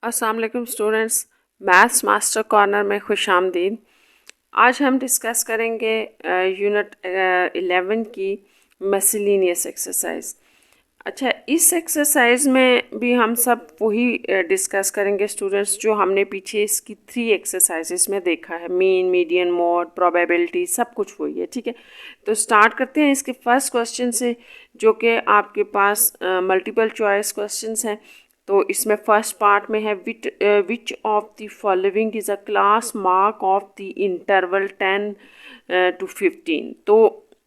अस्सलाम वालेकुम students, maths master corner में खुशामदीद। आज हम डिस्कस करेंगे यूनिट 11 की मिसलेनियस एक्सरसाइज। अच्छा, इस एक्सरसाइज में भी हम सब वही डिस्कस करेंगे स्टूडेंट्स जो हमने पीछे इसकी 3 एक्सरसाइजेस में देखा है। मीन, मीडियन, मोड, प्रोबेबिलिटी, सब कुछ वही है। ठीक है, तो स्टार्ट करते हैं इसके फर्स्ट क्वेश्चन से, जो कि आपके पास मल्टीपल चॉइस क्वेश्चंस हैं। तो इसमें फर्स्ट पार्ट में है which of the following is a class mark of the interval 10 to 15। तो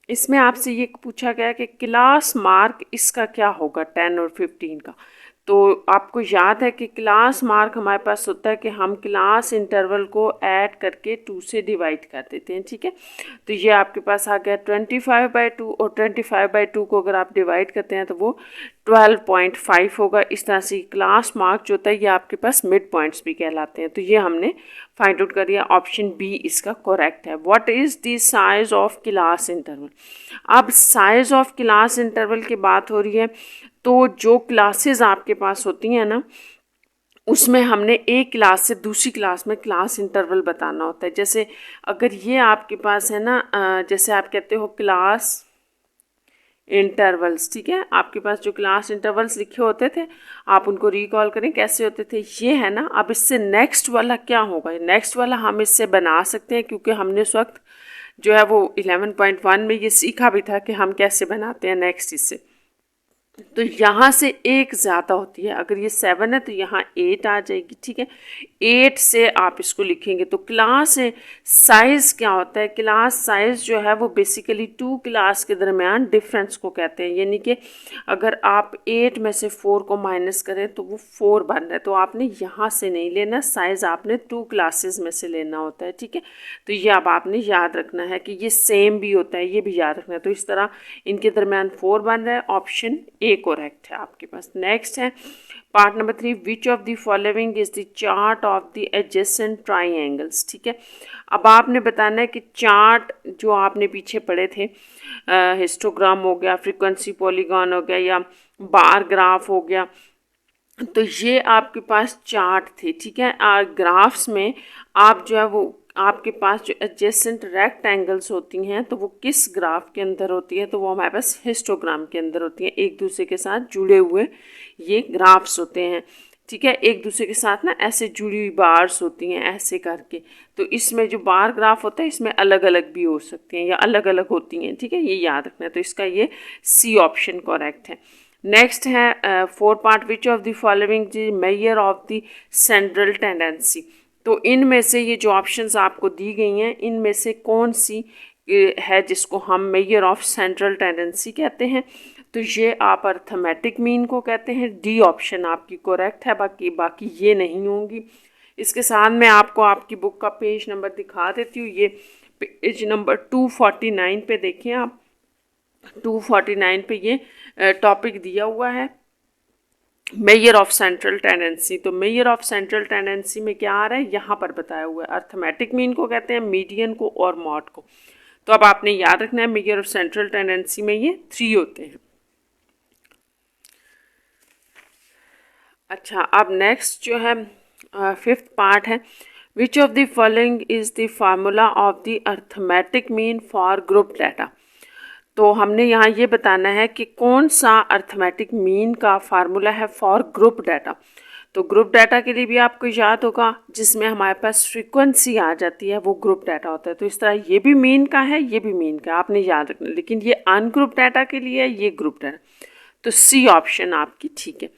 इसमें आपसे ये पूछा गया कि क्लास मार्क इसका क्या होगा 10 और 15 का। तो आपको याद है कि क्लास मार्क हमारे पास होता है कि हम क्लास इंटरवल को ऐड करके 2 से डिवाइड कर देते हैं। ठीक है, तो ये आपके पास आ गया 25/2, और 25/2 को अगर आप डिवाइड करते हैं तो वो 12.5 होगा। इस तरह से क्लास मार्क जो होता है ये आपके पास मिड पॉइंट्स भी कहलाते हैं। तो ये हमने फाइंड आउट कर दिया, ऑप्शन बी इसका करेक्ट है। What is the size of class interval. अब साइज ऑफ क्लास इंटरवल की बात हो रही है, तो जो क्लासेस आपके पास होती हैं ना, उसमें हमने एक क्लास से दूसरी क्लास में क्लास इंटरवल बताना होता है। जैसे अगर ये आपके पास है ना, जैसे आप कहते हो क्लास इंटरवल्स। ठीक है, आपके पास जो क्लास इंटरवल्स लिखे होते थे, आप उनको रिकॉल करें कैसे होते थे। ये है ना, अब इससे नेक्स्ट वाला क्या होगा, नेक्स्ट वाला हम इससे बना सकते हैं, क्योंकि हमने उस वक्त जो है वो 11.1 में ये सीखा भी था कि हम कैसे बनाते हैं नेक्स्ट इससे। तो यहाँ से एक ज़्यादा होती है, अगर ये 7 है तो यहाँ 8 आ जाएगी। ठीक है, 8 से आप इसको लिखेंगे। तो क्लास साइज़ क्या होता है, क्लास साइज़ जो है वो बेसिकली 2 क्लास के दरमियान डिफरेंस को कहते हैं। यानी कि अगर आप 8 में से 4 को माइनस करें तो वो 4 बन रहा है, तो आपने यहाँ से नहीं लेना, साइज़ आपने 2 क्लासेस में से लेना होता है। ठीक है, तो ये अब आपने याद रखना है कि ये सेम भी होता है, ये भी याद रखना है। तो इस तरह इनके दरमियान 4 बन रहा है, ऑप्शन ए करेक्ट है आपके पास। नेक्स्ट है part number 3, which of the following is the chart of the adjacent triangles. ठीक है, अब आपने बताना है कि चार्ट जो आपने पीछे पढ़े थे, हिस्टोग्राम हो गया, फ्रीक्वेंसी पॉलीगॉन हो गया, या बार ग्राफ हो गया, तो ये आपके पास चार्ट थे। ठीक है, ग्राफ्स में आप जो है वो आपके पास जो एडजेसेंट रेक्टेंगल्स होती हैं तो वो किस ग्राफ के अंदर होती है, तो वो हमारे पास हिस्टोग्राम के अंदर होती हैं। एक दूसरे के साथ जुड़े हुए ये ग्राफ्स होते हैं। ठीक है, एक दूसरे के साथ ना ऐसे जुड़ी हुई बार्स होती हैं ऐसे करके। तो इसमें जो बार ग्राफ होता है इसमें अलग अलग भी हो सकती हैं या अलग अलग होती हैं। ठीक है, ये याद रखना है। तो इसका ये सी ऑप्शन करेक्ट है। नेक्स्ट है 4 part, which of the following major of the central tendency. तो इनमें से ये जो ऑप्शंस आपको दी गई हैं, इनमें से कौन सी है जिसको हम मेजर ऑफ सेंट्रल टेंडेंसी कहते हैं। तो ये आप अर्थमेटिक मीन को कहते हैं। डी ऑप्शन आपकी करेक्ट है, बाकी ये नहीं होंगी। इसके साथ मैं आपको आपकी बुक का पेज नंबर दिखा देती हूँ। ये पेज नंबर 249 पे देखें आप, 249 पे ये टॉपिक दिया हुआ है, मेजर ऑफ सेंट्रल टेंडेंसी। तो मेजर ऑफ सेंट्रल टेंडेंसी में क्या आ रहा है, यहाँ पर बताया हुआ है। अर्थमेटिक मीन को कहते हैं, मीडियन को और मॉड को। तो अब आपने याद रखना है मेजर ऑफ सेंट्रल टेंडेंसी में ये 3 होते हैं। अच्छा, अब नेक्स्ट जो है 5th पार्ट है, which of the following is the formula of the arithmetic mean for group data. तो हमने यहाँ ये बताना है कि कौन सा अर्थमेटिक मीन का फार्मूला है फॉर ग्रुप डाटा। तो ग्रुप डाटा के लिए भी आपको याद होगा, जिसमें हमारे पास फ्रीक्वेंसी आ जाती है वो ग्रुप डाटा होता है। तो इस तरह ये भी मीन का है, ये भी मीन का, आपने याद रखना। लेकिन ये अनग्रुप डाटा के लिए है, ये ग्रुप डाटा। तो सी ऑप्शन आपकी ठीक है।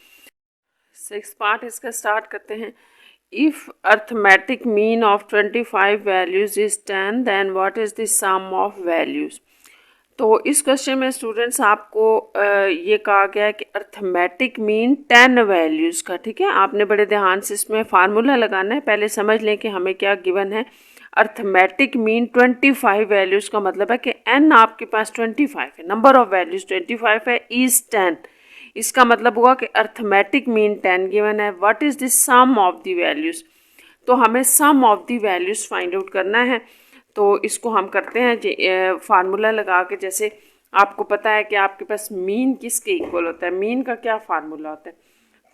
6th पार्ट इसका स्टार्ट करते हैं। If arithmetic mean of 25 values is 10, then what is the sum of values. तो इस क्वेश्चन में स्टूडेंट्स आपको ये कहा गया है कि अर्थमेटिक मीन 10 वैल्यूज़ का। ठीक है, आपने बड़े ध्यान से इसमें फार्मूला लगाना है। पहले समझ लें कि हमें क्या गिवन है। अर्थमेटिक मीन 25 वैल्यूज़ का मतलब है कि n आपके पास 25 है, नंबर ऑफ वैल्यूज़ 25 है, इज़ 10। इसका मतलब हुआ कि अर्थमेटिक मीन 10 गिवन है। What is the sum of the values. तो हमें sum of the values find out करना है। तो इसको हम करते हैं फार्मूला लगा के। जैसे आपको पता है कि आपके पास मीन किसके इक्वल होता है, मीन का क्या फार्मूला होता है।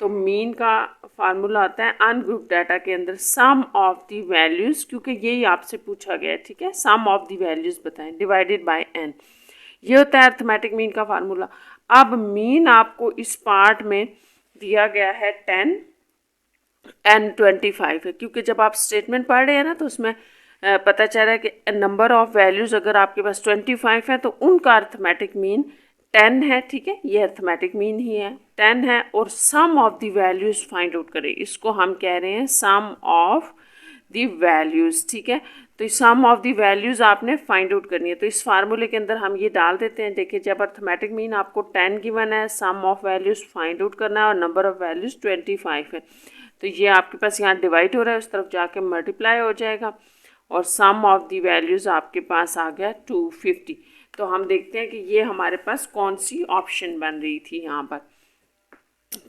तो मीन का फार्मूला होता है अनग्रुप डाटा के अंदर सम ऑफ द वैल्यूज़, क्योंकि यही आपसे पूछा गया है, ठीक है, सम ऑफ द वैल्यूज़ बताएं डिवाइडेड बाय n। ये होता है अर्थमेटिक मीन का फार्मूला। अब मीन आपको इस पार्ट में दिया गया है 10 एंड 25 है, क्योंकि जब आप स्टेटमेंट पढ़ रहे हैं ना तो उसमें पता चल रहा है कि नंबर ऑफ वैल्यूज़ अगर आपके पास 25 है तो उनका अर्थमेटिक मीन 10 है, ठीक है, ये अर्थमेटिक मीन ही है 10 है। और sum of the values find out करें, इसको हम कह रहे हैं सम ऑफ द वैल्यूज़, ठीक है। तो सम ऑफ द वैल्यूज़ आपने फाइंड आउट करनी है, तो इस फार्मूले के अंदर हम ये डाल देते हैं। देखिए, जब अर्थमेटिक मीन आपको 10 गिवन है, sum of values find out करना है और नंबर ऑफ वैल्यूज़ 25 है, तो ये आपके पास यहाँ डिवाइड हो रहा है, उस तरफ जाके मल्टीप्लाई हो जाएगा और सम ऑफ द वैल्यूज़ आपके पास आ गया 250। तो हम देखते हैं कि ये हमारे पास कौन सी ऑप्शन बन रही थी यहाँ पर।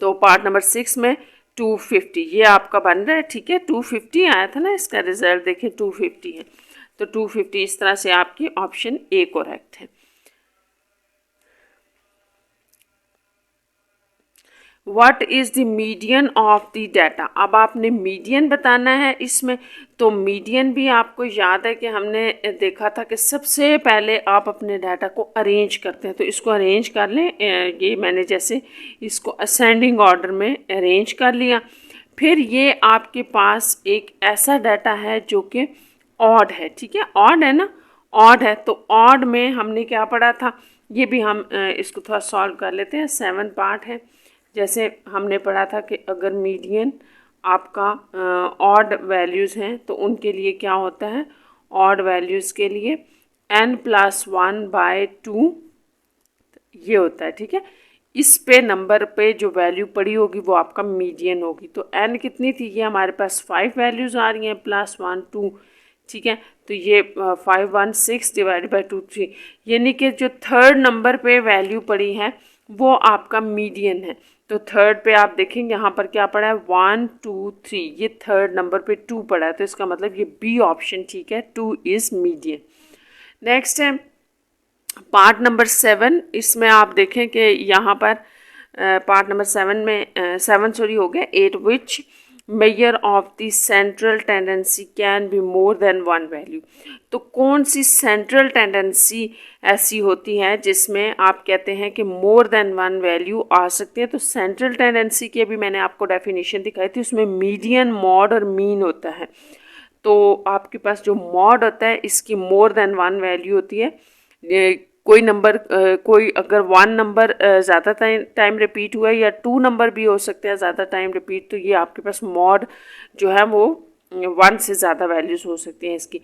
तो पार्ट नंबर 6 में 250 ये आपका बन रहा है, ठीक है, 250 आया था ना, इसका रिजल्ट देखिए 250 है, तो 250 इस तरह से आपकी ऑप्शन ए करेक्ट है। What is the median of the data, अब आपने मीडियन बताना है इसमें। तो मीडियन भी आपको याद है कि हमने देखा था कि सबसे पहले आप अपने डाटा को अरेंज करते हैं, तो इसको अरेंज कर लें। ये मैंने जैसे इसको असेंडिंग ऑर्डर में अरेंज कर लिया। फिर ये आपके पास एक ऐसा डाटा है जो कि ऑड है, ठीक है, ऑड है ना, ऑड है। तो ऑड में हमने क्या पढ़ा था, ये भी हम इसको थोड़ा सॉल्व कर लेते हैं। 7 पार्ट है। जैसे हमने पढ़ा था कि अगर मीडियन आपका ऑड वैल्यूज़ हैं तो उनके लिए क्या होता है, ऑड वैल्यूज़ के लिए n+1/2 ये होता है, ठीक है। इस पे नंबर पे जो वैल्यू पड़ी होगी वो आपका मीडियन होगी। तो n कितनी थी, ये हमारे पास 5 वैल्यूज़ आ रही हैं +1 2, ठीक है। तो ये 516 डिवाइड बाई 2 3, यानी कि जो थर्ड नंबर पे वैल्यू पड़ी है वो आपका मीडियन है। तो थर्ड पे आप देखेंगे यहाँ पर क्या पड़ा है 1 2 3, ये थर्ड नंबर पे 2 पड़ा है, तो इसका मतलब ये बी ऑप्शन ठीक है, 2 इज़ मीडियन। नेक्स्ट है पार्ट नंबर 7। इसमें आप देखें कि यहाँ पर पार्ट नंबर 7 में 7 सॉरी हो गया 8, which measure of the central tendency can be more than 1 value. तो कौन सी सेंट्रल टेंडेंसी ऐसी होती है जिसमें आप कहते हैं कि मोर देन 1 वैल्यू आ सकती है। तो सेंट्रल टेंडेंसी की अभी मैंने आपको डेफिनेशन दिखाई थी, उसमें मीडियन, मॉड और मीन होता है। तो आपके पास जो मॉड होता है इसकी मोर देन 1 वैल्यू होती है। कोई नंबर कोई अगर 1 नंबर ज़्यादा टाइम रिपीट हुआ है या 2 नंबर भी हो सकते हैं ज़्यादा टाइम रिपीट, तो ये आपके पास मॉड जो है वो 1 से ज़्यादा वैल्यूज़ हो सकती हैं इसकी।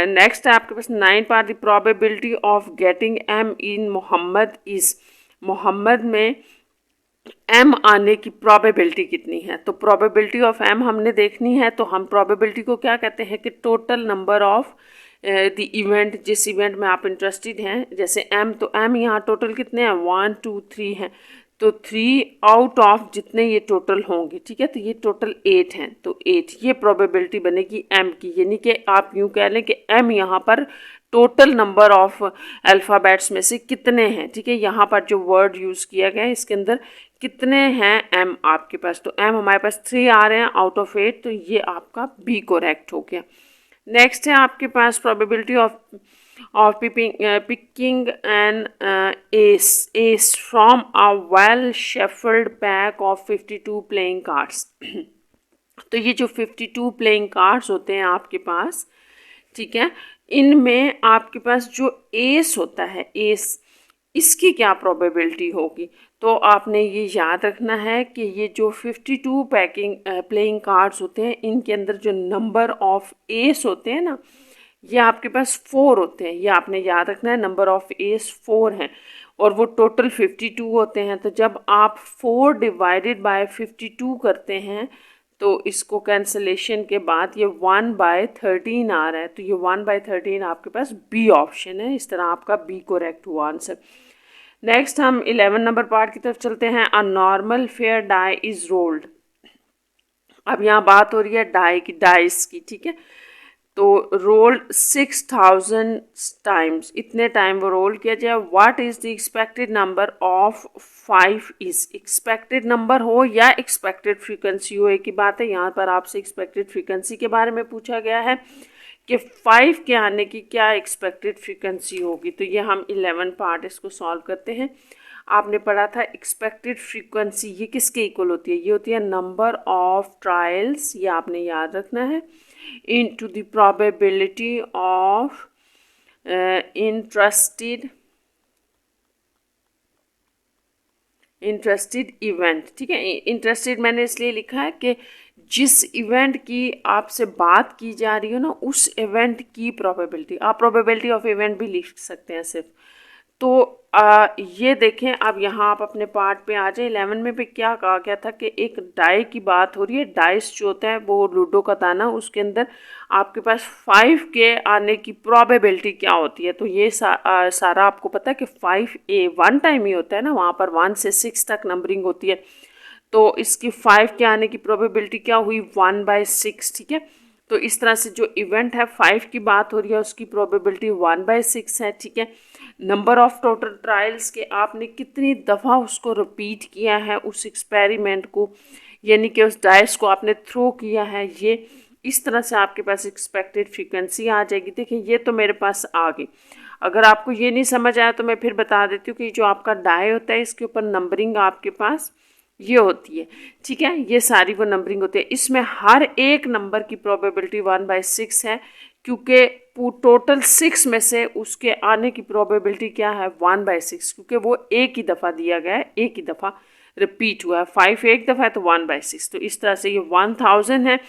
नेक्स्ट है आपके पास 9 part, the probability of getting m in Mohammad is, Mohammad में m आने की प्रोबेबिलिटी कितनी है। तो प्रोबेबिलिटी ऑफ m हमने देखनी है, तो हम प्रोबेबिलिटी को क्या कहते हैं कि total number of the event, जिस इवेंट में आप इंटरेस्टेड हैं। जैसे m, तो m यहाँ टोटल कितने हैं 1 2 3 हैं, तो 3 आउट ऑफ जितने ये टोटल होंगे, ठीक है, तो ये टोटल 8 हैं, तो 8 ये प्रोबेबिलिटी बनेगी m की। यानी कि आप यूँ कह लें कि m यहाँ पर टोटल नंबर ऑफ अल्फ़ाबेट्स में से कितने हैं, ठीक है। यहाँ पर जो वर्ड यूज़ किया गया है इसके अंदर कितने हैं m आपके पास, तो m हमारे पास 3 आ रहे हैं आउट ऑफ 8, तो ये आपका बी करेक्ट हो गया। नेक्स्ट है आपके पास probability of picking an ace from a well shuffled pack of 52 playing cards. तो ये जो 52 प्लेइंग कार्ड्स होते हैं आपके पास, ठीक है, इनमें आपके पास जो एस होता है, एस, इसकी क्या प्रोबेबिलिटी होगी। तो आपने ये याद रखना है कि ये जो 52 प्लेइंग कार्ड्स होते हैं इनके अंदर जो नंबर ऑफ एस होते हैं ना, ये आपके पास 4 होते हैं। ये आपने याद रखना है, नंबर ऑफ एस 4 हैं और वो टोटल 52 होते हैं। तो जब आप 4 डिवाइडेड बाय 52 करते हैं तो इसको कैंसलेशन के बाद ये 1/13 आ रहा है, तो ये 1/13 आपके पास बी ऑप्शन है। इस तरह आपका बी करेक्ट हुआ आंसर। नेक्स्ट हम 11 नंबर पार्ट की तरफ चलते हैं। A normal fair die is rolled. अब यहाँ बात हो रही है डाई की, डाइस की, ठीक है। तो रोल्ड 6000 टाइम्स, इतने टाइम वो रोल किया जाए। What is the expected number of 5 is, expected number हो या एक्सपेक्टेड फ्रीक्वेंसी हो, एक ही बात है। यहाँ पर आपसे एक्सपेक्टेड फ्रीक्वेंसी के बारे में पूछा गया है कि 5 के आने की क्या एक्सपेक्टेड फ्रीक्वेंसी होगी। तो ये हम 11 पार्ट इसको सॉल्व करते हैं। आपने पढ़ा था एक्सपेक्टेड फ्रीक्वेंसी ये किसके इक्वल होती है, ये होती है नंबर ऑफ ट्रायल्स, ये आपने याद रखना है, into the probability of interested event. ठीक है, इंटरेस्टेड मैंने इसलिए लिखा है कि जिस इवेंट की आपसे बात की जा रही हो ना, उस इवेंट की प्रोबेबिलिटी, आप प्रोबेबिलिटी ऑफ इवेंट भी लिख सकते हैं सिर्फ। तो ये देखें, अब यहाँ आप अपने पार्ट पे आ जाए। 11 में पे क्या कहा गया था कि एक डाई की बात हो रही है। डाइस जो होता है वो लूडो का दाना, उसके अंदर आपके पास 5 के आने की प्रोबेबिलिटी क्या होती है। तो ये सारा आपको पता है कि 5 वन टाइम ही होता है ना, वहाँ पर 1 से 6 तक नंबरिंग होती है। तो इसकी 5 के आने की प्रोबेबिलिटी क्या हुई, 1/6। ठीक है, तो इस तरह से जो इवेंट है 5 की बात हो रही है, उसकी प्रोबेबिलिटी 1/6 है। ठीक है, नंबर ऑफ टोटल ट्रायल्स के आपने कितनी दफ़ा उसको रिपीट किया है उस एक्सपेरिमेंट को, यानी कि उस डाइस को आपने थ्रो किया है, ये इस तरह से आपके पास एक्सपेक्टेड फ्रीक्वेंसी आ जाएगी। देखिए ये तो मेरे पास आ गई। अगर आपको ये नहीं समझ आया तो मैं फिर बता देती हूँ कि जो आपका डाई होता है इसके ऊपर नंबरिंग आपके पास ये होती है। ठीक है, ये सारी वो नंबरिंग होती है। इसमें हर एक नंबर की प्रोबेबिलिटी 1/6 है, क्योंकि टोटल 6 में से उसके आने की प्रोबेबिलिटी क्या है, 1/6, क्योंकि वो एक ही दफ़ा दिया गया है, एक ही दफ़ा रिपीट हुआ है। 5 एक दफ़ा है तो 1/6, तो इस तरह से ये 1000 है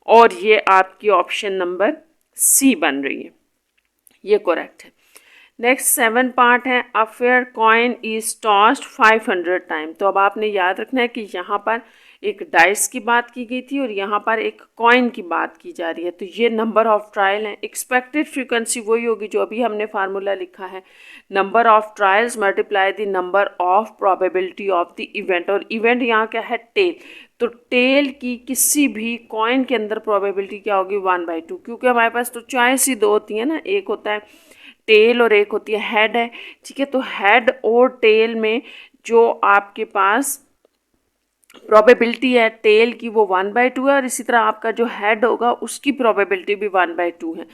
और ये आपकी ऑप्शन नंबर सी बन रही है, ये करेक्ट है। नेक्स्ट 7 पार्ट है, अ fair coin is tossed 500 time. तो अब आपने याद रखना है कि यहाँ पर एक डाइस की बात की गई थी और यहाँ पर एक कॉइन की बात की जा रही है। तो ये नंबर ऑफ ट्रायल है। एक्सपेक्टेड फ्रीक्वेंसी वही होगी जो अभी हमने फार्मूला लिखा है, number of trials multiply the number of probability of the event. और इवेंट यहाँ क्या है, टेल। तो टेल की किसी भी कॉइन के अंदर प्रोबेबिलिटी क्या होगी, 1/2, क्योंकि हमारे पास तो चॉइस ही दो होती है ना, एक होता है टेल और एक होती है हेड है। ठीक है, तो हेड और टेल में जो आपके पास प्रोबेबिलिटी है टेल की वो 1/2 है, और इसी तरह आपका जो हेड होगा उसकी प्रोबेबिलिटी भी 1/2 है।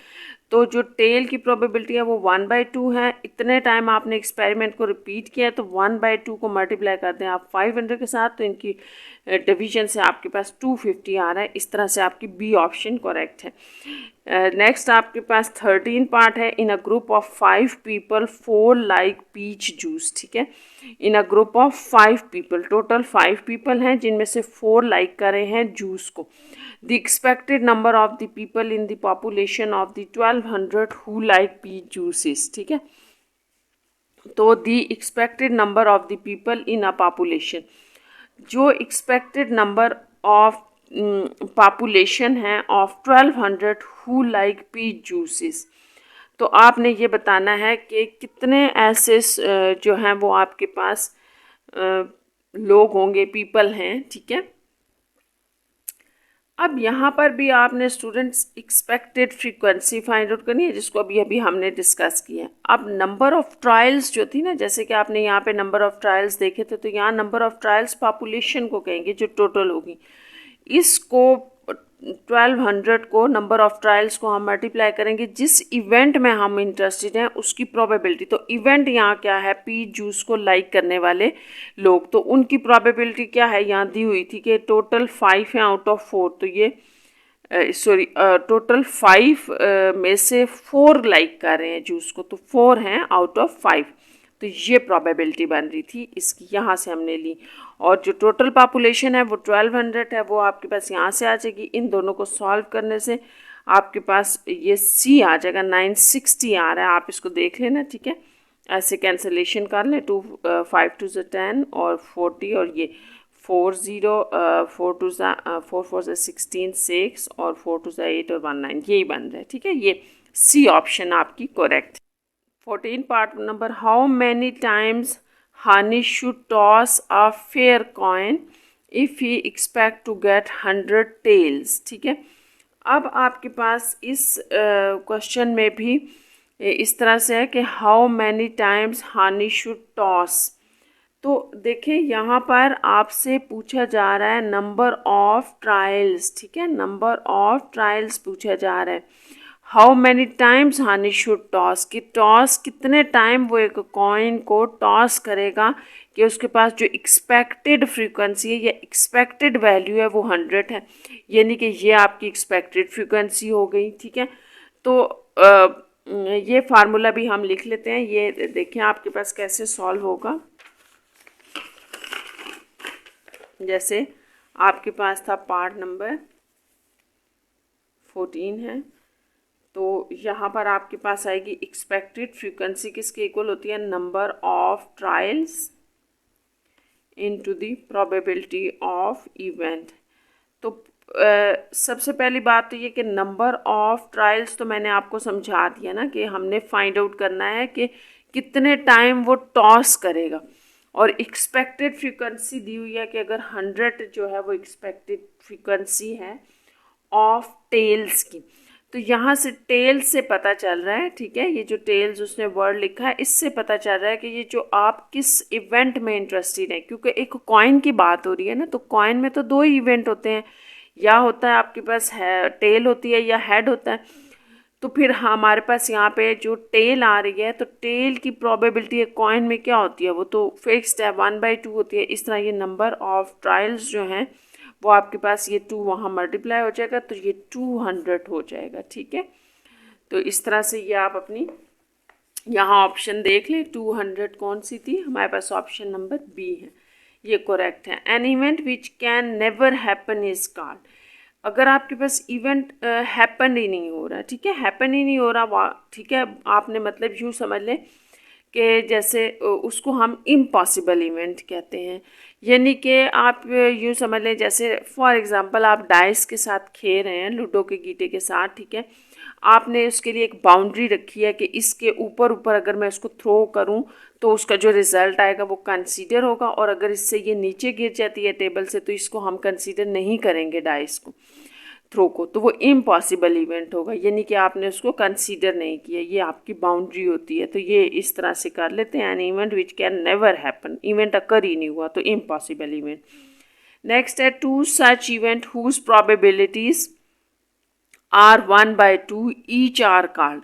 तो जो टेल की प्रोबेबिलिटी है वो 1/2 है। इतने टाइम आपने एक्सपेरिमेंट को रिपीट किया है, तो 1/2 को मल्टीप्लाई कर दें आप 500 के साथ, तो इनकी डिवीजन से आपके पास 250 आ रहा है। इस तरह से आपकी बी ऑप्शन करेक्ट है। नेक्स्ट आपके पास 13 पार्ट है, in a group of 5 people 4 like peach juice. ठीक है, in a group of 5 people, total 5 people हैं जिनमें से 4 लाइक कर रहे हैं जूस को। The expected number of the people in the population of the 1200 who like peach juices. ठीक है, तो the expected number of the people in a population, जो एक्सपेक्टेड नंबर ऑफ पॉपुलेशन है of 1200 who like peach juices. तो आपने ये बताना है कि कितने ऐसे जो हैं वो आपके पास लोग होंगे, पीपल हैं। ठीक है, अब यहाँ पर भी आपने students expected frequency find out करनी है, जिसको अभी अभी हमने डिस्कस किया है। अब नंबर ऑफ ट्रायल्स जो थी ना, जैसे कि आपने यहाँ पे नंबर ऑफ ट्रायल्स देखे थे, तो यहाँ नंबर ऑफ ट्रायल्स पॉपुलेशन को कहेंगे जो टोटल होगी। इसको 1200 को नंबर ऑफ ट्रायल्स को हम मल्टीप्लाई करेंगे जिस इवेंट में हम इंटरेस्टेड हैं उसकी प्रोबेबिलिटी। तो इवेंट यहाँ क्या है, पीच जूस को लाइक करने वाले लोग, तो उनकी प्रोबेबिलिटी क्या है, यहाँ दी हुई थी कि टोटल 5 है आउट ऑफ 4। तो ये टोटल 5 में से 4 लाइक कर रहे हैं जूस को, तो 4 हैं आउट ऑफ 5। तो ये प्रोबेबिलिटी बन रही थी इसकी, यहाँ से हमने ली। और जो टोटल पॉपुलेशन है वो 1200 है, वो आपके पास यहाँ से आ जाएगी। इन दोनों को सॉल्व करने से आपके पास ये सी आ जाएगा, 960 आ रहा है, आप इसको देख लेना। ठीक है, ऐसे कैंसलेशन कर लें, 2 5 2 10 और 40, और ये 40 4 2 4 4 16 6 और 4 2 8 और 1 9, यही बन रहा है। ठीक है, ये सी ऑप्शन आपकी correct. 14 part number, how many times Honey should toss a fair coin if he expect to get 100 tails. ठीक है, अब आपके पास इस क्वेश्चन में भी इस तरह से है कि how many times Honey should toss. तो देखिए यहाँ पर आपसे पूछा जा रहा है नंबर ऑफ ट्रायल्स, ठीक है, नंबर ऑफ ट्रायल्स पूछा जा रहा है। How many times Honey should toss, कि टॉस कितने टाइम वो एक कॉइन को टॉस करेगा कि उसके पास जो एक्सपेक्टेड फ्रीक्वेंसी है या एक्सपेक्टेड वैल्यू है वो 100 है, यानी कि ये आपकी एक्सपेक्टेड फ्रीक्वेंसी हो गई, ठीक है। तो ये फार्मूला भी हम लिख लेते हैं, ये देखें आपके पास कैसे सॉल्व होगा। जैसे आपके पास था पार्ट नंबर 14 है, तो यहाँ पर आपके पास आएगी एक्सपेक्टेड फ्रीक्वेंसी किसके इक्वल होती है, number of trials into the probability of event. तो सबसे पहली बात तो ये कि नंबर ऑफ ट्रायल्स तो मैंने आपको समझा दिया ना कि हमने फाइंड आउट करना है कि कितने टाइम वो टॉस करेगा, और एक्सपेक्टेड फ्रीक्वेंसी दी हुई है कि अगर 100 जो है वो एक्सपेक्टेड फ्रीक्वेंसी है ऑफ टेल्स की। तो यहाँ से टेल्स से पता चल रहा है, ठीक है, ये जो टेल्स उसने वर्ड लिखा है इससे पता चल रहा है कि ये जो आप किस इवेंट में इंटरेस्टेड है, क्योंकि एक कॉइन की बात हो रही है ना, तो कॉइन में तो दो ही इवेंट होते हैं, या होता है आपके पास है टेल होती है या हेड होता है। तो फिर हमारे पास यहाँ पे जो टेल आ रही है, तो टेल की प्रोबेबिलिटी कॉइन में क्या होती है, वो तो फिक्स्ड है, 1/2 होती है। इस तरह ये नंबर ऑफ ट्रायल्स जो हैं वो आपके पास ये 2 वहाँ मल्टीप्लाई हो जाएगा, तो ये 200 हो जाएगा, ठीक है। तो इस तरह से ये आप अपनी यहाँ ऑप्शन देख लें, 200 कौन सी थी हमारे पास, ऑप्शन नंबर बी है, ये करेक्ट है। N event which can never happen is called. अगर आपके पास इवेंट हैपन ही नहीं हो रहा, ठीक है, हैपन ही नहीं हो रहा, ठीक है, आपने मतलब यूँ समझ लें कि जैसे उसको हम इम्पॉसिबल इवेंट कहते हैं, यानी कि आप यूँ समझ लें जैसे फॉर एग्ज़ाम्पल आप डाइस के साथ खेल रहे हैं, लूडो के गीटे के साथ, ठीक है, आपने उसके लिए एक बाउंड्री रखी है कि इसके ऊपर ऊपर अगर मैं उसको थ्रो करूं तो उसका जो रिज़ल्ट आएगा वो कंसीडर होगा, और अगर इससे ये नीचे गिर जाती है टेबल से तो इसको हम कंसीडर नहीं करेंगे डाइस को, थ्रो को, तो वो इम्पॉसिबल इवेंट होगा, यानी कि आपने उसको कंसीडर नहीं किया, ये आपकी बाउंड्री होती है। तो ये इस तरह से कर लेते हैं, an event which can never happen, event occur ही नहीं हुआ तो इम्पॉसिबल इवेंट। नेक्स्ट है two such event whose probabilities are 1/2 each are called.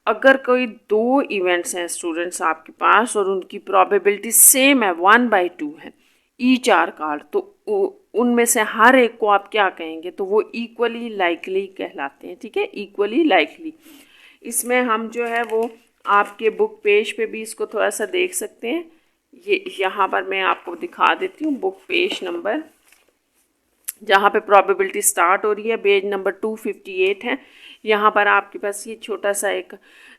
अगर कोई दो इवेंट्स हैं स्टूडेंट्स आपके पास और उनकी प्रोबेबिलिटी सेम है, 1/2 है, ईच आर कॉल्ड, तो उनमें से हर एक को आप क्या कहेंगे, तो वो इक्वली लाइकली कहलाते हैं, ठीक है, इक्वली लाइकली। इसमें हम जो है वो आपके बुक पेज पे भी इसको थोड़ा सा देख सकते हैं, ये यहाँ पर मैं आपको दिखा देती हूँ, बुक पेज नंबर जहाँ पे प्रोबेबिलिटी स्टार्ट हो रही है, पेज नंबर 258 है। यहाँ पर आपके पास ये छोटा सा एक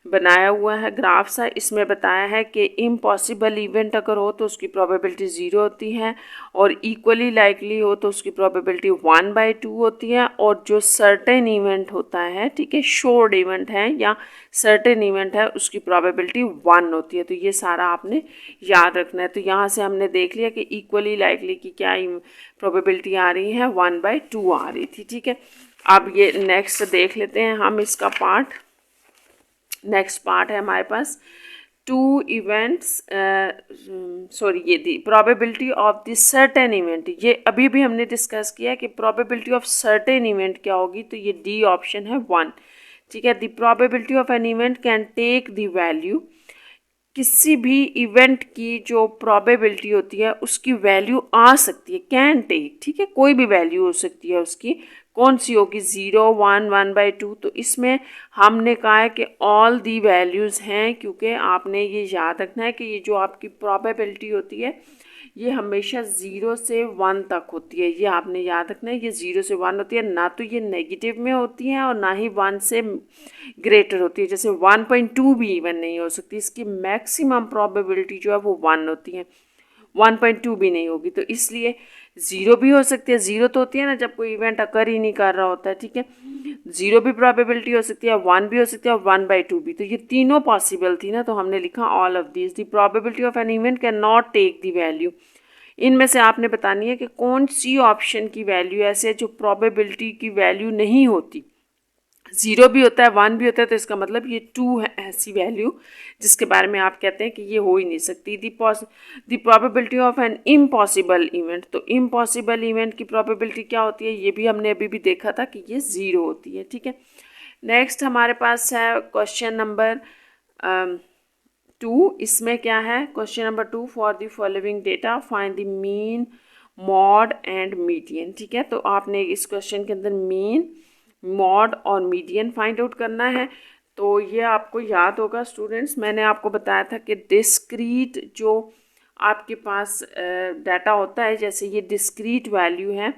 बनाया हुआ है ग्राफ सा, इसमें बताया है कि इम्पॉसिबल इवेंट अगर हो तो उसकी प्रोबेबिलिटी 0 होती है, और इक्वली लाइकली हो तो उसकी प्रोबेबिलिटी 1/2 होती है, और जो सर्टेन इवेंट होता है, ठीक है, श्योर्ड इवेंट है या सर्टेन इवेंट है, उसकी प्रोबेबिलिटी 1 होती है। तो ये सारा आपने याद रखना है। तो यहाँ से हमने देख लिया कि इक्वली लाइकली की क्या प्रोबेबिलिटी आ रही है, 1/2 आ रही थी, ठीक है। अब ये नेक्स्ट देख लेते हैं हम इसका पार्ट, नेक्स्ट पार्ट है हमारे पास टू इवेंट्स, सॉरी ये the probability of the certain event, ये अभी भी हमने डिस्कस किया कि प्रोबेबिलिटी ऑफ सर्टेन इवेंट क्या होगी, तो ये डी ऑप्शन है 1, ठीक है। The probability of an event can take the value, किसी भी इवेंट की जो प्रोबेबिलिटी होती है उसकी वैल्यू आ सकती है, कैन टेक, ठीक है, कोई भी वैल्यू हो सकती है उसकी, कौन सी होगी, 0, 1, 1/2। तो इसमें हमने कहा है कि ऑल दी वैल्यूज़ हैं, क्योंकि आपने ये याद रखना है कि ये जो आपकी प्रोबेबिलिटी होती है ये हमेशा 0 से 1 तक होती है, ये आपने याद रखना है, ये 0 से 1 होती है, ना तो ये नेगेटिव में होती है और ना ही 1 से ग्रेटर होती है, जैसे 1.2 भी इवन नहीं हो सकती, इसकी मैक्सिमम प्रोबेबिलिटी जो है वो 1 होती है, 1.2 भी नहीं होगी। तो इसलिए 0 भी हो सकती है, 0 तो होती है ना जब कोई इवेंट अकर ही नहीं कर रहा होता है, ठीक है, 0 भी प्रोबेबिलिटी हो सकती है, 1 भी हो सकती है और 1/2 भी, तो ये तीनों पॉसिबल थी ना, तो हमने लिखा all of this. The probability of an event can not take the value, इनमें से आपने बतानी है कि कौन सी ऑप्शन की वैल्यू ऐसे है जो प्रोबेबिलिटी की वैल्यू नहीं होती, ज़ीरो भी होता है, 1 भी होता है, तो इसका मतलब ये 2 है ऐसी वैल्यू जिसके बारे में आप कहते हैं कि ये हो ही नहीं सकती। The probability of an impossible event, तो इम्पॉसिबल इवेंट की प्रोबेबिलिटी क्या होती है, ये भी हमने अभी भी देखा था कि ये 0 होती है। ठीक है, नेक्स्ट हमारे पास है क्वेश्चन नंबर 2। इसमें क्या है, question number 2, for the following data find the mean, mod and median. ठीक है, तो आपने इस क्वेश्चन के अंदर मीन, मॉड और मीडियन फाइंड आउट करना है। तो ये आपको याद होगा स्टूडेंट्स, मैंने आपको बताया था कि डिस्क्रीट जो आपके पास डाटा होता है, जैसे ये डिस्क्रीट वैल्यू है,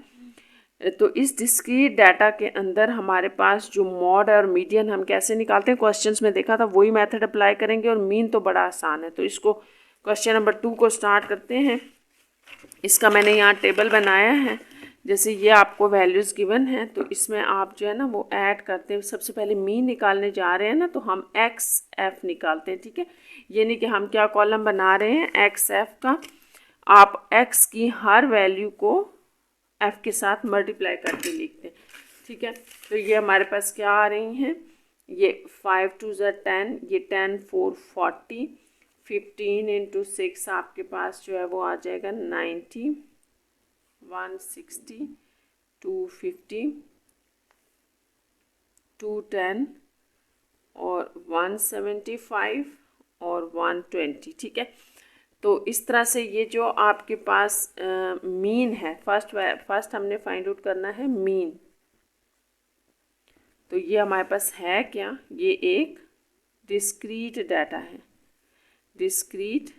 तो इस डिस्क्रीट डाटा के अंदर हमारे पास जो मॉड और मीडियन हम कैसे निकालते हैं, क्वेश्चंस में देखा था, वही मेथड अप्लाई करेंगे। और मीन तो बड़ा आसान है, तो इसको क्वेश्चन नंबर 2 को स्टार्ट करते हैं। इसका मैंने यहाँ टेबल बनाया है, जैसे ये आपको वैल्यूज़ गिवन है, तो इसमें आप जो है ना वो ऐड करते हैं। सबसे पहले मीन निकालने जा रहे हैं ना, तो हम एक्स एफ निकालते हैं। ठीक है, ये नहीं कि हम क्या कॉलम बना रहे हैं एक्स एफ का, आप एक्स की हर वैल्यू को एफ के साथ मल्टीप्लाई करके लिखते हैं। ठीक है, तो ये हमारे पास क्या आ रही हैं, ये 5 2 10, ये 10 4 40, 15 इंटू 6 आपके पास जो है वो आ जाएगा 90, 160, 250, 210 और 175 और 120। ठीक है, तो इस तरह से ये जो आपके पास मीन है, फर्स्ट हमने फाइंड आउट करना है मीन। तो ये हमारे पास है क्या, ये एक डिस्क्रीट डाटा है, डिस्क्रीट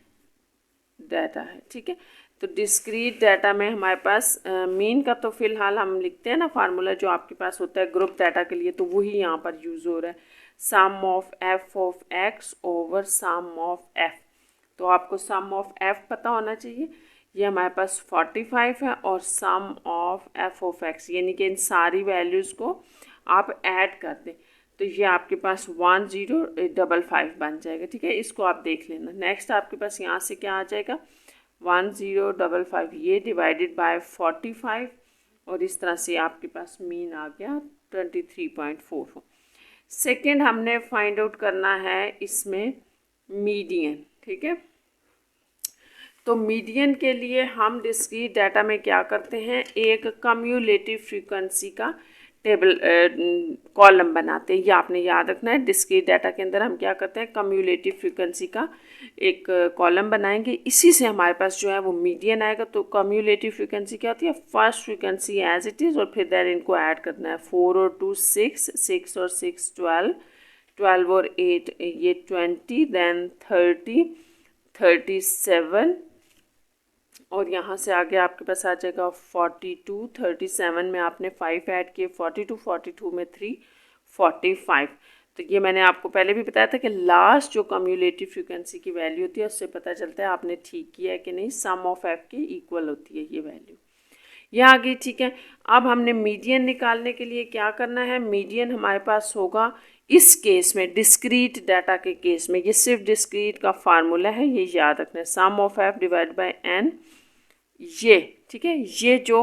डाटा है। ठीक है, तो डिस्क्रीट डाटा में हमारे पास मीन का तो फिलहाल हम लिखते हैं ना फार्मूला जो आपके पास होता है ग्रुप डाटा के लिए, तो वही यहाँ पर यूज़ हो रहा है, sum of f of x over sum of f. तो आपको सम ऑफ एफ पता होना चाहिए, ये हमारे पास 45 है, और sum of f of x, यानी कि इन सारी वैल्यूज़ को आप ऐड कर दें, तो ये आपके पास 1055 बन जाएगा। ठीक है, इसको आप देख लेना। नेक्स्ट आपके पास यहाँ से क्या आ जाएगा, 1055, ये डिवाइडेड बाय 45, और इस तरह से आपके पास मीन आ गया 23.44। सेकेंड हमने फाइंड आउट करना है इसमें मीडियन। ठीक है, तो मीडियन के लिए हम डिस्क्रीट डाटा में क्या करते हैं, एक कम्यूलेटिव फ्रीक्वेंसी का टेबल कॉलम बनाते हैं। ये आपने याद रखना है, डिस्क्रीट डाटा के अंदर हम क्या करते हैं, कम्यूलेटिव फ्रीक्वेंसी का एक कॉलम बनाएंगे, इसी से हमारे पास जो है वो मीडियन आएगा। तो कम्यूलेटिव फ्रीक्वेंसी क्या होती है, first frequency as it is, और फिर देन इनको ऐड करना है, 4 और 2 6, 6 और 6 12, 12 और 8 ये 20, देन 30, 37, और यहाँ से आगे आपके पास आ जाएगा 42, 37 में आपने 5 ऐड किए, 42, 42 में 3, 45। तो ये मैंने आपको पहले भी बताया था कि लास्ट जो कम्यूलेटिव फ्रीक्वेंसी की वैल्यू होती है उससे पता चलता है आपने ठीक किया है कि नहीं, सम ऑफ एफ के इक्वल होती है ये वैल्यू, ये आ गई। ठीक है, अब हमने मीडियन निकालने के लिए क्या करना है, मीडियन हमारे पास होगा इस केस में, डिस्क्रीट डाटा के केस में, ये सिर्फ डिस्क्रीट का फार्मूला है, ये याद रखना है, sum of f divide by n, ये ठीक है, ये जो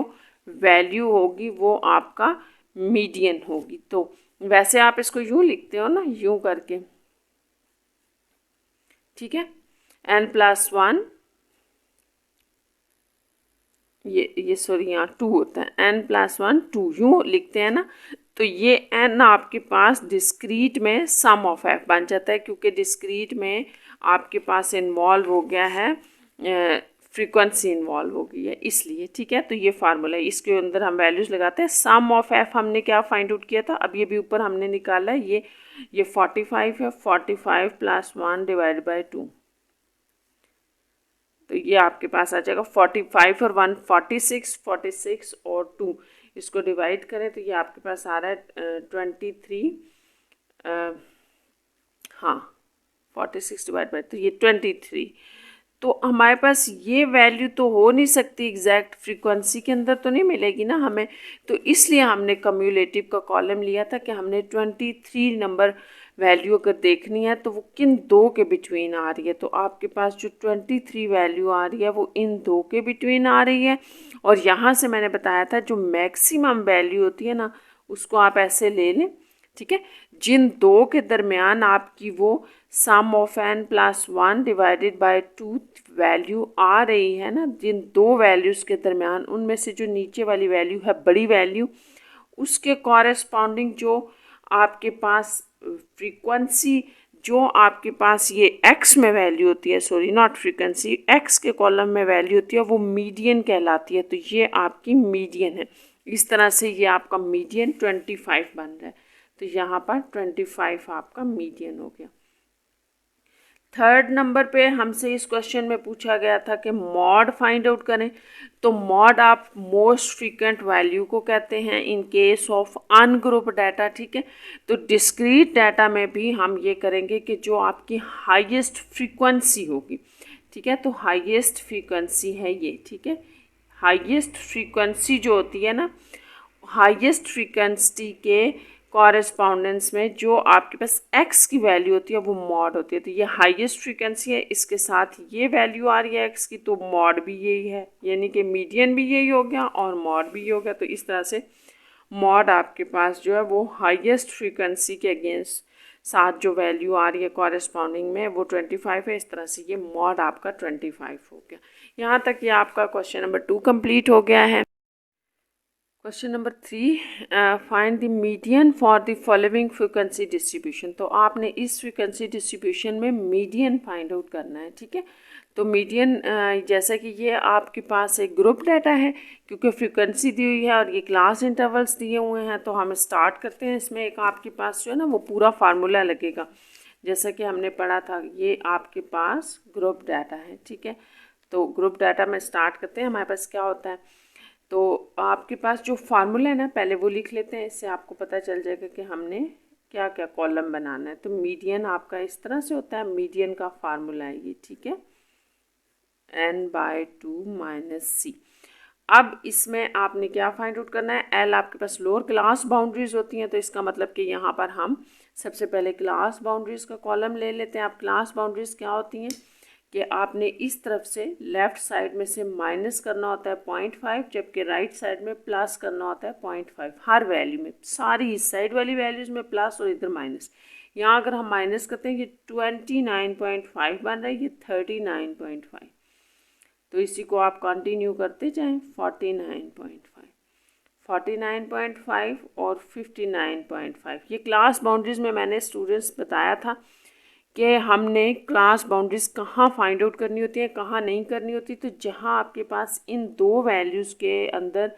वैल्यू होगी वो आपका मीडियन होगी। तो वैसे आप इसको यूँ लिखते हो ना, यूँ करके, ठीक है, n+1, ये सॉरी यहाँ 2 होता है, n+1 2 यूँ लिखते हैं ना, तो ये n आपके पास डिस्क्रीट में सम ऑफ एफ बन जाता है, क्योंकि डिस्क्रीट में आपके पास इन्वॉल्व हो गया है, फ्रीक्वेंसी इन्वॉल्व हो गई है इसलिए। ठीक है, तो ये फार्मूला है, इसके अंदर हम वैल्यूज़ लगाते हैं। सम ऑफ एफ हमने क्या फाइंड आउट किया था, अब ये भी ऊपर हमने निकाला है, ये 45 है, 45 + 1 डिवाइड बाय 2, तो ये आपके पास आ जाएगा 45 और 1 46, 46 और 2 इसको डिवाइड करें तो ये आपके पास आ रहा है 23, हाँ 46 डिवाइड बाय, तो ये 23। तो हमारे पास ये वैल्यू तो हो नहीं सकती, एग्जैक्ट फ्रीक्वेंसी के अंदर तो नहीं मिलेगी ना हमें, तो इसलिए हमने कम्यूलेटिव का कॉलम लिया था कि हमने 23 नंबर वैल्यू अगर देखनी है तो वो किन दो के बिटवीन आ रही है। तो आपके पास जो 23 वैल्यू आ रही है वो इन दो के बिटवीन आ रही है, और यहाँ से मैंने बताया था जो मैक्सिमम वैल्यू होती है ना उसको आप ऐसे ले लें, ठीक है। जिन दो के दरमियान आपकी वो sum of n plus 1 divided by 2 value आ रही है ना, जिन दो वैल्यूज़ के दरमियान, उनमें से जो नीचे वाली वैल्यू है बड़ी वैल्यू, उसके कॉरेस्पॉन्डिंग जो आपके पास फ्रीक्वेंसी, जो आपके पास ये x में वैल्यू होती है, सॉरी नॉट फ्रीक्वेंसी, x के कॉलम में वैल्यू होती है, वो मीडियन कहलाती है। तो ये आपकी मीडियन है। इस तरह से ये आपका मीडियन 25 बन रहा है। तो यहाँ पर 25 आपका मीडियन हो गया। थर्ड नंबर पे हमसे इस क्वेश्चन में पूछा गया था कि मॉड फाइंड आउट करें। तो मॉड आप मोस्ट फ्रीक्वेंट वैल्यू को कहते हैं in case of ungroup data, ठीक है। तो डिस्क्रीट डाटा में भी हम ये करेंगे कि जो आपकी हाईएस्ट फ्रीक्वेंसी होगी, ठीक है, तो हाईएस्ट फ्रीक्वेंसी है ये, ठीक है। हाईएस्ट फ्रीक्वेंसी जो होती है ना, हाईएस्ट फ्रीक्वेंसी के कॉरेस्पॉन्डेंस में जो आपके पास x की वैल्यू होती है वो मॉड होती है। तो ये हाईएस्ट फ्रीक्वेंसी है, इसके साथ ये वैल्यू आ रही है x की, तो मॉड भी यही है, यानी कि मीडियन भी यही हो गया और मॉड भी हो गया। तो इस तरह से मॉड आपके पास जो है वो हाईएस्ट फ्रीक्वेंसी के अगेंस्ट साथ जो वैल्यू आ रही है कॉरेस्पॉन्डिंग में वो 25 है। इस तरह से ये मॉड आपका 25 हो गया। यहाँ तक ये आपका क्वेश्चन नंबर 2 कंप्लीट हो गया है। Question number 3, find the median for the following frequency distribution. तो आपने इस फ्रीक्वेंसी डिस्ट्रीब्यूशन में मीडियन फाइंड आउट करना है, ठीक है। तो मीडियन जैसा कि ये आपके पास एक ग्रुप डाटा है, क्योंकि फ्रीक्वेंसी दी हुई है और ये क्लास इंटरवल्स दिए हुए हैं, तो हम स्टार्ट करते हैं। इसमें एक आपके पास जो है ना वो पूरा फार्मूला लगेगा, जैसा कि हमने पढ़ा था। ये आपके पास ग्रुप डाटा है, ठीक है। तो ग्रुप डाटा में स्टार्ट करते हैं। हमारे पास क्या होता है, तो आपके पास जो फार्मूला है ना, पहले वो लिख लेते हैं, इससे आपको पता चल जाएगा कि हमने क्या क्या कॉलम बनाना है। तो मीडियन आपका इस तरह से होता है, मीडियन का फार्मूला है ये, ठीक है, n/2 - c। अब इसमें आपने क्या फाइंड आउट करना है, एल आपके पास लोअर क्लास बाउंड्रीज होती हैं, तो इसका मतलब कि यहाँ पर हम सबसे पहले क्लास बाउंड्रीज का कॉलम ले लेते हैं। अब क्लास बाउंड्रीज क्या होती हैं कि आपने इस तरफ से लेफ़्ट साइड में से माइनस करना होता है 0.5, जबकि राइट साइड में प्लस करना होता है 0.5। हर वैल्यू में, सारी इस साइड वाली वैल्यूज़ में प्लस और इधर माइनस। यहाँ अगर हम माइनस करते हैं, ये 29.5 बन रहा है, ये 39.5। तो इसी को आप कंटिन्यू करते जाएं, 49.5, 49.5 और 59.5। ये क्लास बाउंड्रीज़ में मैंने स्टूडेंट्स बताया था कि हमने क्लास बाउंड्रीज़ कहाँ फाइंड आउट करनी होती है, कहाँ नहीं करनी होती। तो जहाँ आपके पास इन दो वैल्यूज़ के अंदर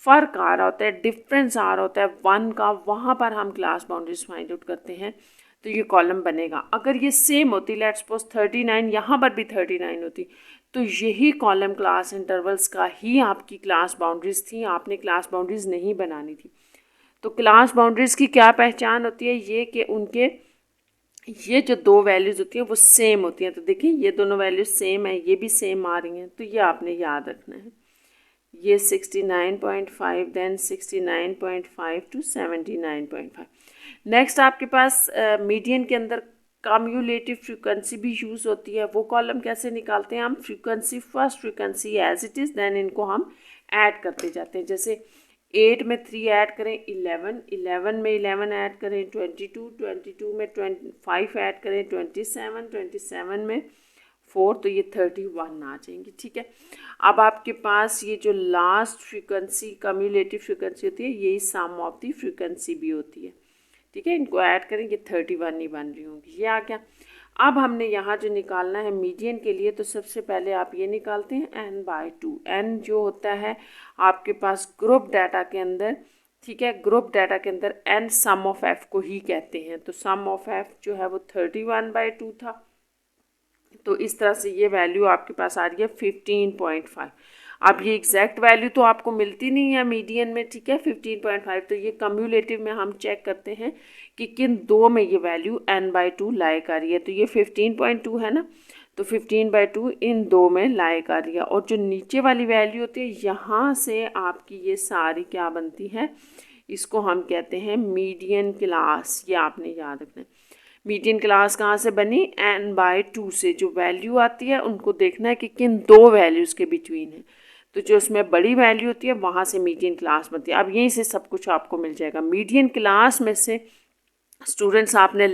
फ़र्क आ रहा होता है, डिफरेंस आ रहा होता है 1 का, वहाँ पर हम क्लास बाउंड्रीज़ फाइंड आउट करते हैं। तो ये कॉलम बनेगा। अगर ये सेम होती, लेट्स सपोज 39, यहाँ पर भी 39 होती, तो यही कॉलम क्लास इंटरवल्स का ही आपकी क्लास बाउंड्रीज़ थी, आपने क्लास बाउंड्रीज़ नहीं बनानी थी। तो क्लास बाउंड्रीज़ की क्या पहचान होती है, ये कि उनके ये जो दो वैल्यूज़ होती हैं वो सेम होती हैं। तो देखिए ये दोनों वैल्यूज सेम है, ये भी सेम आ रही हैं, तो ये आपने याद रखना है। ये 69.5, देन 69.5 to 79.5। नेक्स्ट आपके पास मीडियन के अंदर कम्यूलेटिव फ्रीक्वेंसी भी यूज़ होती है। वो कॉलम कैसे निकालते हैं हम, frequency first frequency as it is, then इनको हम ऐड करते जाते हैं। जैसे 8 में 3 ऐड करें 11, 11 में 11 ऐड करें 22, 22 में 25 ऐड करें 27, 27 में 4, तो ये 31 आ जाएंगी, ठीक है। अब आपके पास ये जो लास्ट फ्रीक्वेंसी कम्यूलेटिव फ्रीक्वेंसी होती है, यही सम ऑफ द फ्रीक्वेंसी भी होती है, ठीक है। इनको ऐड करेंगे 31 ही बन रही होंगी, ये आ गया। अब हमने यहाँ जो निकालना है मीडियन के लिए, तो सबसे पहले आप ये निकालते हैं n/2। n जो होता है आपके पास ग्रुप डाटा के अंदर, ठीक है, ग्रुप डाटा के अंदर n सम ऑफ f को ही कहते हैं। तो सम ऑफ f जो है वो 31/2 था। तो इस तरह से ये वैल्यू आपके पास आ रही है 15.5। अब ये एग्जैक्ट वैल्यू तो आपको मिलती नहीं है मीडियन में, ठीक है, 15.5। तो ये कम्यूलेटिव में हम चेक करते हैं कि किन दो में ये वैल्यू n/2 लायक आ रही है। तो ये 15.2 है ना, तो 15/2 इन दो में लायक आ रही है। और जो नीचे वाली वैल्यू होती है, यहाँ से आपकी ये सारी क्या बनती है, इसको हम कहते हैं मीडियन क्लास। ये आपने याद रखना है। मीडियन क्लास कहाँ से बनी, n/2 से। जो वैल्यू आती है उनको देखना है कि किन दो वैल्यूज़ के बिटवीन है। तो जो उसमें बड़ी वैल्यू होती है वहाँ से मीडियन क्लास बनती है। अब यहीं से सब कुछ आपको मिल जाएगा। मीडियन क्लास में से स्टूडेंट्स आपने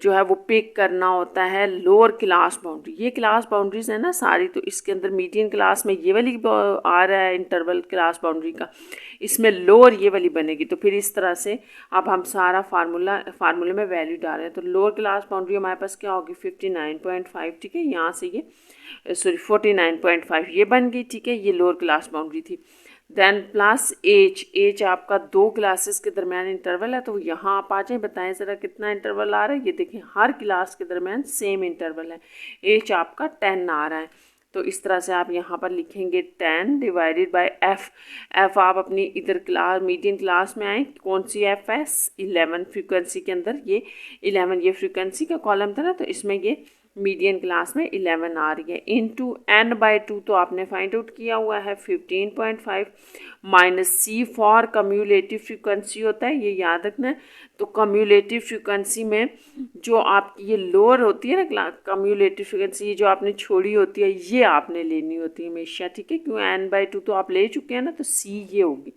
जो है वो पिक करना होता है लोअर क्लास बाउंड्री। ये क्लास बाउंड्रीज है ना सारी, तो इसके अंदर मीडियन क्लास में ये वाली आ रहा है इंटरवल क्लास बाउंड्री का, इसमें लोअर ये वाली बनेगी। तो फिर इस तरह से अब हम सारा फार्मूले में वैल्यू डाल रहे हैं। तो लोअर क्लास बाउंड्री हमारे पास क्या होगी 59.5, ठीक है, यहाँ से ये 49.5 ये बन गई, ठीक है, ये लोअर क्लास बाउंड्री थी। देन प्लस एज आपका 2 क्लासेस के दरमियान इंटरवल है, तो यहाँ आप आ जाए, बताएं ज़रा कितना इंटरवल आ रहा है। ये देखें हर क्लास के दरमियान सेम इंटरवल है, एज आपका 10 आ रहा है। तो इस तरह से आप यहाँ पर लिखेंगे 10 डिवाइडेड बाय एफ आप अपनी इधर क्लास मीडियन क्लास में आए, कौन सी एफ है 11 फ्रीक्वेंसी के अंदर, ये 11 ये फ्रीक्वेंसी का कॉलम था ना, तो इसमें ये मीडियन क्लास में 11 आ रही है। इनटू n/2 तो आपने फाइंड आउट किया हुआ है 15.5 minus C for cumulative frequency होता है, ये याद रखना है। तो कम्यूलेटिव फ्रीक्वेंसी में जो आपकी ये लोअर होती है ना कम्यूलेटिव फ्रीक्वेंसी, ये जो आपने छोड़ी होती है ये आपने लेनी होती है हमेशा, ठीक है, क्यों n/2 तो आप ले चुके हैं ना, तो सी ये होगी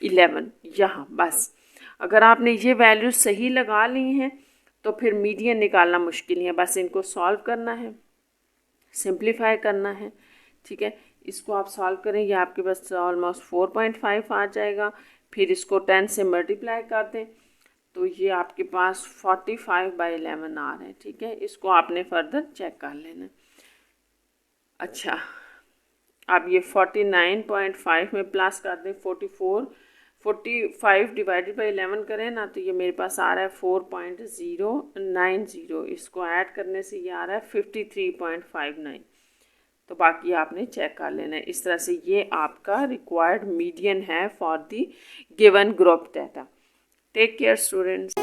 11 यहाँ। बस अगर आपने ये वैल्यू सही लगा ली हैं तो फिर मीडियन निकालना मुश्किल नहीं है, बस इनको सॉल्व करना है, सिंप्लीफाई करना है, ठीक है। इसको आप सॉल्व करें, ये आपके पास ऑलमोस्ट 4.5 आ जाएगा। फिर इसको 10 से मल्टीप्लाई कर दें तो ये आपके पास 45/11 आ रहे हैं, ठीक है। इसको आपने फर्दर चेक कर लेना। अच्छा, अब ये 49.5 में प्लस कर दें 45 डिवाइडेड बाई 11 करें ना, तो ये मेरे पास आ रहा है 4.090। इसको ऐड करने से ये आ रहा है 53.59। तो बाकी आपने चेक कर लेना है। इस तरह से ये आपका रिक्वायर्ड मीडियन है for the given group data. Take care students.